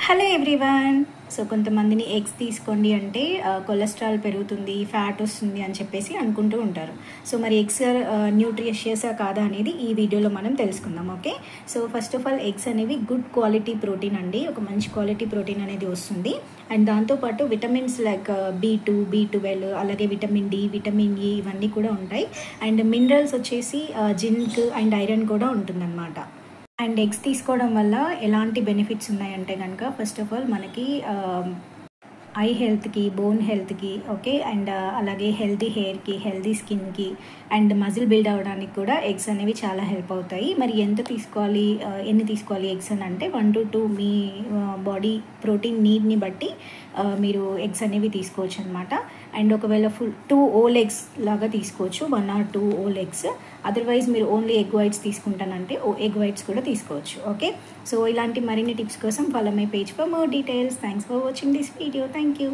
Hello everyone. So కొంతమందిని eggs తీసుకోండి అంటే కొలెస్ట్రాల్ పెరుగుతుంది, ఫ్యాట్ వస్తుంది అని చెప్పేసి అనుకుంటూ ఉంటారు. సో మరి ఎగ్స్ న్యూట్రిషియసా కాదా అనేది ఈ వీడియోలో మనం తెలుసుకుందాం. Okay, so first of all eggs అనేవి గుడ్ క్వాలిటీ ప్రోటీన్ అండి. ఒక మంచి క్వాలిటీ ప్రోటీన్ అనేది వస్తుంది. అండ్ దాంతోపాటు విటమిన్స్ లైక్ B2, B12, అలాగే విటమిన్ డి, విటమిన్ ఈ ఇవన్నీ కూడా ఉంటాయి. అండ్ మినరల్స్ వచ్చేసి జింక్ అండ్ ఐరన్ కూడా ఉంటుందన్నమాట. అండ్ ఎగ్స్ తీసుకోవడం వల్ల ఎలాంటి బెనిఫిట్స్ ఉన్నాయంటే కనుక ఫస్ట్ ఆఫ్ ఆల్ మనకి ఐ హెల్త్కి, బోన్ హెల్త్కి, ఓకే, అండ్ అలాగే హెల్తీ హెయిర్కి, హెల్తీ స్కిన్కి అండ్ మజిల్ బిల్డ్ అవ్వడానికి కూడా ఎగ్స్ అనేవి చాలా హెల్ప్ అవుతాయి. మరి ఎంత తీసుకోవాలి, ఎన్ని తీసుకోవాలి ఎగ్స్ అని అంటే 1 to 2 మీ బాడీ ప్రోటీన్ నీడ్ని బట్టి మీరు ఎగ్స్ అనేవి తీసుకోవచ్చు అనమాట. అండ్ ఒకవేళ ఫుల్ 2 ఓల్ ఎగ్స్ లాగా తీసుకోవచ్చు, 1 or 2 ఓల్ ఎగ్స్. అదర్వైజ్ మీరు ఓన్లీ ఎగ్ వైట్స్ తీసుకుంటానంటే ఎగ్ వైట్స్ కూడా తీసుకోవచ్చు. ఓకే, సో ఇలాంటి మరిన్ని టిప్స్ కోసం follow my page for more details. Thanks for watching this video. Thank you.